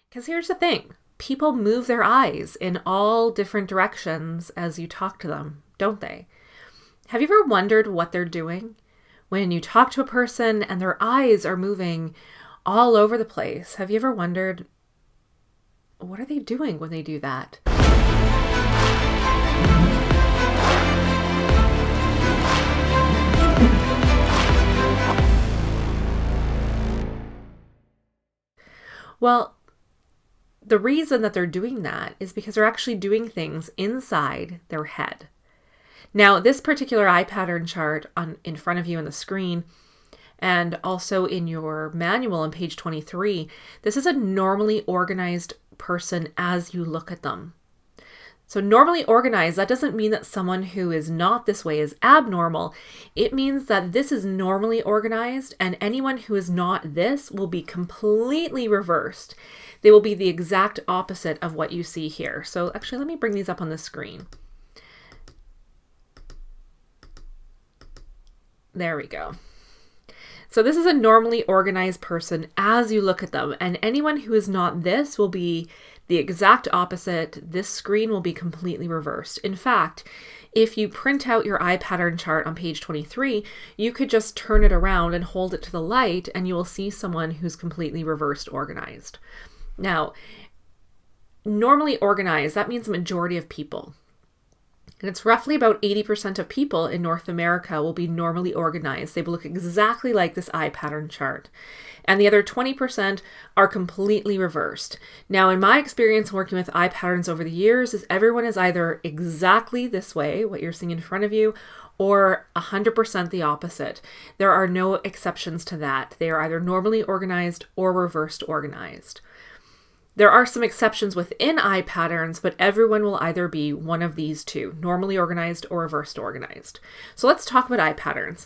Because here's the thing. People move their eyes in all different directions as you talk to them, don't they? Have you ever wondered what they're doing? When you talk to a person and their eyes are moving all over the place, have you ever wondered, what are they doing when they do that? Well, the reason that they're doing that is because they're actually doing things inside their head. Now, this particular eye pattern chart in front of you on the screen and also in your manual on page 23, this is a normally organized person as you look at them. So normally organized, that doesn't mean that someone who is not this way is abnormal. It means that this is normally organized, and anyone who is not this will be completely reversed. They will be the exact opposite of what you see here. So actually, let me bring these up on the screen. There we go. So this is a normally organized person as you look at them, and anyone who is not this will be the exact opposite. This screen will be completely reversed. In fact, if you print out your eye pattern chart on page 23, you could just turn it around and hold it to the light, and you will see someone who's completely reversed organized. Now, normally organized, that means the majority of people. And it's roughly about 80% of people in North America will be normally organized. They will look exactly like this eye pattern chart. And the other 20% are completely reversed. Now, in my experience working with eye patterns over the years, is everyone is either exactly this way, what you're seeing in front of you, or 100% the opposite. There are no exceptions to that. They are either normally organized or reversed organized. There are some exceptions within eye patterns, but everyone will either be one of these two, normally organized or reversed organized. So let's talk about eye patterns.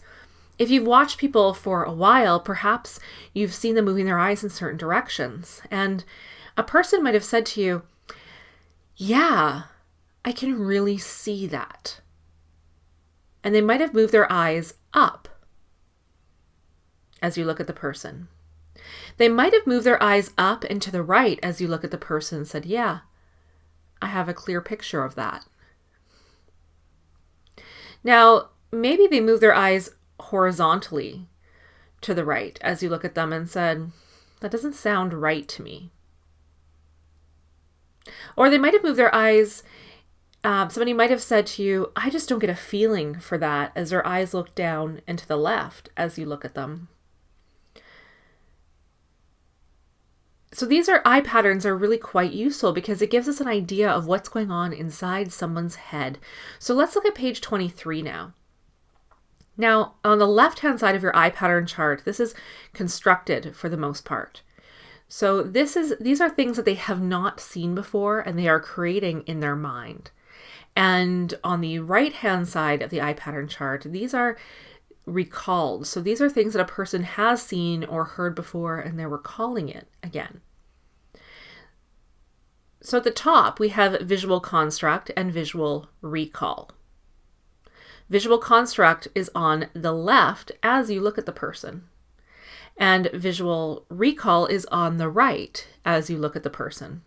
If you've watched people for a while, perhaps you've seen them moving their eyes in certain directions. And a person might have said to you, yeah, I can really see that. And they might have moved their eyes up as you look at the person. They might have moved their eyes up and to the right as you look at the person and said, yeah, I have a clear picture of that. Now, maybe they moved their eyes horizontally to the right as you look at them and said, that doesn't sound right to me. Or they might have moved their eyes, somebody might have said to you, I just don't get a feeling for that, as their eyes look down and to the left as you look at them. So these eye patterns are really quite useful because it gives us an idea of what's going on inside someone's head. So let's look at page 23 now. Now, on the left-hand side of your eye pattern chart, this is constructed for the most part. So these are things that they have not seen before and they are creating in their mind. And on the right-hand side of the eye pattern chart, these are recalled. So these are things that a person has seen or heard before and they're recalling it again. So at the top, we have visual construct and visual recall. Visual construct is on the left as you look at the person, and visual recall is on the right as you look at the person.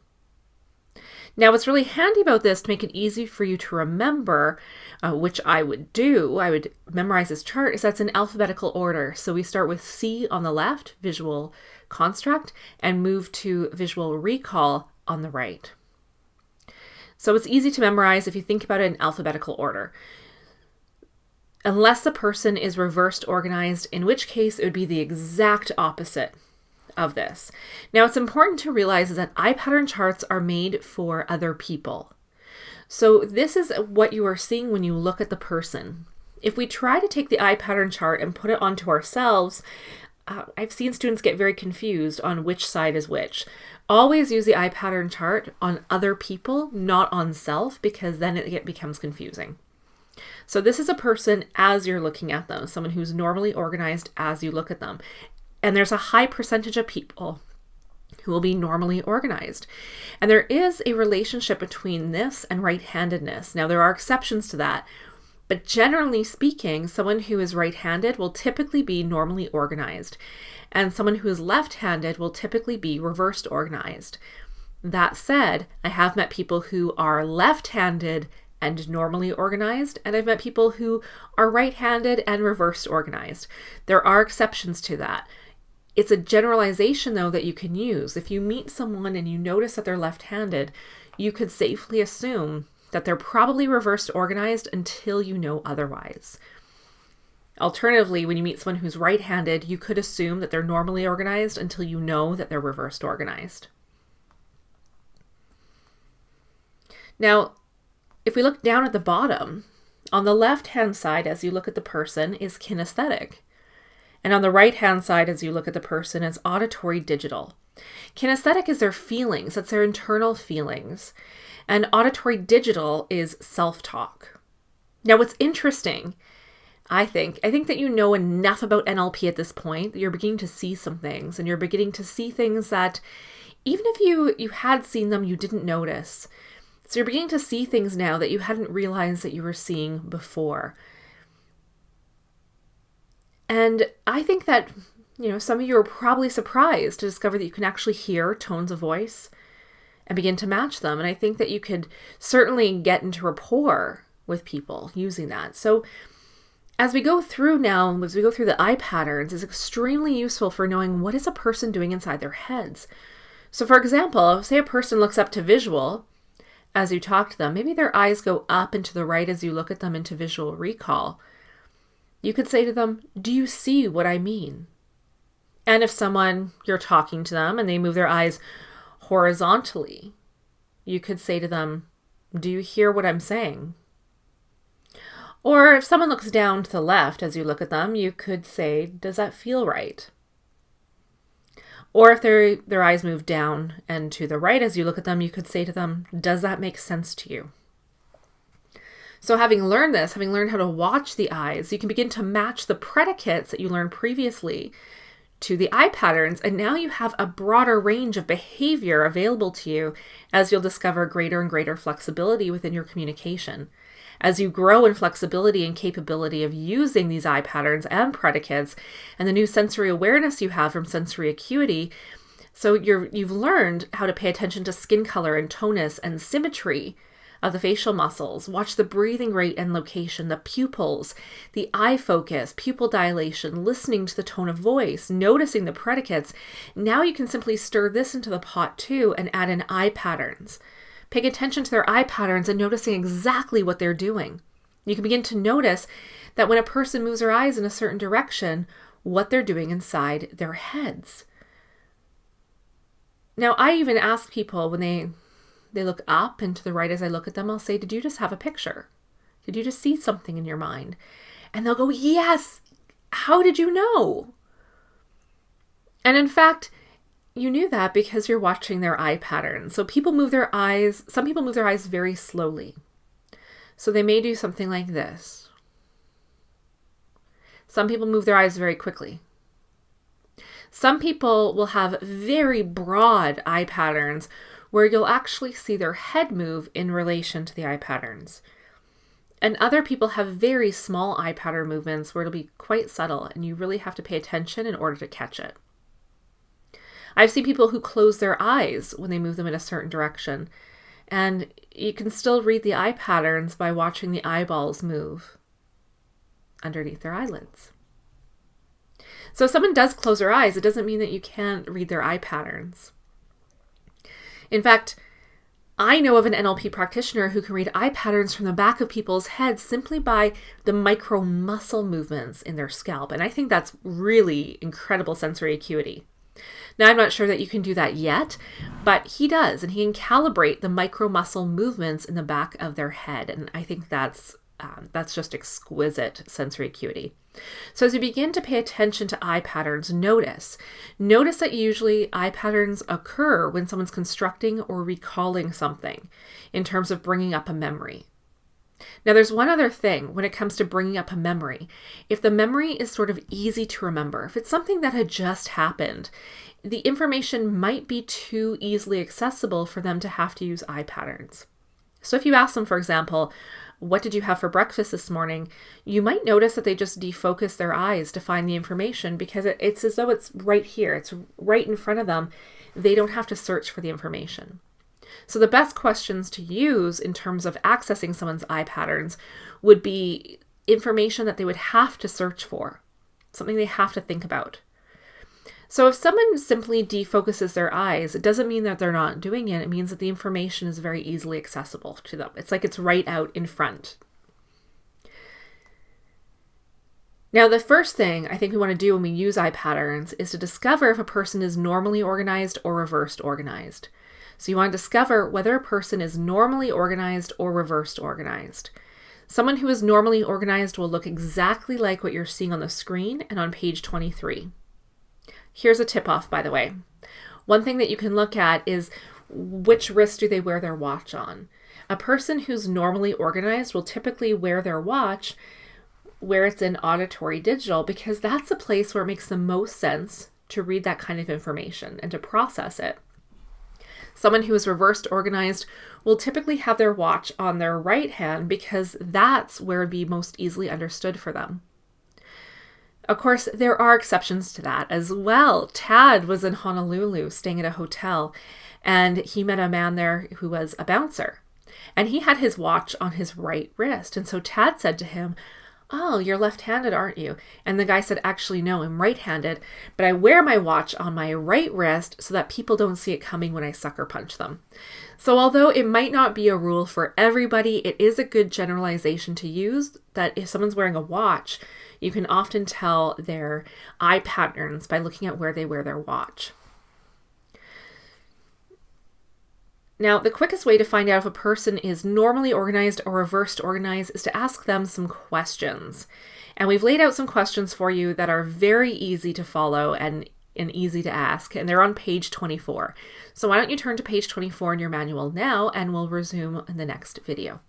Now, what's really handy about this to make it easy for you to remember, which I would memorize this chart, is that's in alphabetical order. So we start with C on the left, visual construct, and move to visual recall on the right. So it's easy to memorize if you think about it in alphabetical order. Unless the person is reversed organized, in which case it would be the exact opposite of this. Now, it's important to realize that eye pattern charts are made for other people. So this is what you are seeing when you look at the person. If we try to take the eye pattern chart and put it onto ourselves, I've seen students get very confused on which side is which. Always use the eye pattern chart on other people, not on self, because then it becomes confusing. So this is a person as you're looking at them, someone who's normally organized as you look at them. And there's a high percentage of people who will be normally organized. And there is a relationship between this and right-handedness. Now, there are exceptions to that, but generally speaking, someone who is right-handed will typically be normally organized, and someone who is left-handed will typically be reversed organized. That said, I have met people who are left-handed and normally organized, and I've met people who are right-handed and reversed organized. There are exceptions to that. It's a generalization, though, that you can use. If you meet someone and you notice that they're left-handed, you could safely assume that they're probably reversed organized until you know otherwise. Alternatively, when you meet someone who's right-handed, you could assume that they're normally organized until you know that they're reversed organized. Now, if we look down at the bottom, on the left-hand side, as you look at the person, is kinesthetic. And on the right-hand side, as you look at the person, is auditory digital. Kinesthetic is their feelings. That's their internal feelings. And auditory digital is self-talk. Now, what's interesting, I think that you know enough about NLP at this point that you're beginning to see some things, and you're beginning to see things that even if you had seen them, you didn't notice. So you're beginning to see things now that you hadn't realized that you were seeing before. And I think that, some of you are probably surprised to discover that you can actually hear tones of voice and begin to match them. And I think that you could certainly get into rapport with people using that. So as we go through the eye patterns, it's extremely useful for knowing what is a person doing inside their heads. So for example, say a person looks up to visual as you talk to them. Maybe their eyes go up and to the right as you look at them into visual recall. You could say to them, "Do you see what I mean?" And if you're talking to them and they move their eyes horizontally, you could say to them, "Do you hear what I'm saying?" Or if someone looks down to the left as you look at them, you could say, "Does that feel right?" Or if their eyes move down and to the right as you look at them, you could say to them, "Does that make sense to you?" So having learned how to watch the eyes, you can begin to match the predicates that you learned previously to the eye patterns, and now you have a broader range of behavior available to you as you'll discover greater and greater flexibility within your communication. As you grow in flexibility and capability of using these eye patterns and predicates and the new sensory awareness you have from sensory acuity, so you've learned how to pay attention to skin color and tonus and symmetry of the facial muscles, watch the breathing rate and location, the pupils, the eye focus, pupil dilation, listening to the tone of voice, noticing the predicates. Now you can simply stir this into the pot too and add in eye patterns. Paying attention to their eye patterns and noticing exactly what they're doing. You can begin to notice that when a person moves their eyes in a certain direction, what they're doing inside their heads. Now, I even ask people when they look up and to the right as I look at them, I'll say, "Did you just have a picture? Did you just see something in your mind?" And they'll go, "Yes. How did you know?" And in fact, you knew that because you're watching their eye patterns. So some people move their eyes very slowly. So they may do something like this. Some people move their eyes very quickly. Some people will have very broad eye patterns where you'll actually see their head move in relation to the eye patterns. And other people have very small eye pattern movements where it'll be quite subtle and you really have to pay attention in order to catch it. I've seen people who close their eyes when they move them in a certain direction, and you can still read the eye patterns by watching the eyeballs move underneath their eyelids. So if someone does close their eyes, it doesn't mean that you can't read their eye patterns. In fact, I know of an NLP practitioner who can read eye patterns from the back of people's heads simply by the micro muscle movements in their scalp. And I think that's really incredible sensory acuity. Now, I'm not sure that you can do that yet, but he does, and he can calibrate the micro muscle movements in the back of their head. And I think that's just exquisite sensory acuity. So as you begin to pay attention to eye patterns, notice that usually eye patterns occur when someone's constructing or recalling something in terms of bringing up a memory. Now, there's one other thing when it comes to bringing up a memory. If the memory is sort of easy to remember, if it's something that had just happened, the information might be too easily accessible for them to have to use eye patterns. So if you ask them, for example, "What did you have for breakfast this morning?" you might notice that they just defocus their eyes to find the information because it's as though it's right here. It's right in front of them. They don't have to search for the information. So the best questions to use in terms of accessing someone's eye patterns would be information that they would have to search for, something they have to think about. So if someone simply defocuses their eyes, it doesn't mean that they're not doing it. It means that the information is very easily accessible to them. It's like it's right out in front. Now, the first thing I think we want to do when we use eye patterns is to discover if a person is normally organized or reversed organized. So you want to discover whether a person is normally organized or reversed organized. Someone who is normally organized will look exactly like what you're seeing on the screen and on page 23. Here's a tip-off, by the way. One thing that you can look at is which wrist do they wear their watch on. A person who's normally organized will typically wear their watch where it's in auditory digital, because that's a place where it makes the most sense to read that kind of information and to process it. Someone who is reversed organized will typically have their watch on their right hand because that's where it would be most easily understood for them. Of course, there are exceptions to that as well. Tad was in Honolulu staying at a hotel, and he met a man there who was a bouncer, and he had his watch on his right wrist. And so Tad said to him, "Oh, you're left-handed, aren't you?" And the guy said, "Actually, no, I'm right-handed, but I wear my watch on my right wrist so that people don't see it coming when I sucker punch them." So although it might not be a rule for everybody, it is a good generalization to use that if someone's wearing a watch, you can often tell their eye patterns by looking at where they wear their watch. Now, the quickest way to find out if a person is normally organized or reversed organized is to ask them some questions. And we've laid out some questions for you that are very easy to follow and easy to ask, and they're on page 24. So why don't you turn to page 24 in your manual now, and we'll resume in the next video.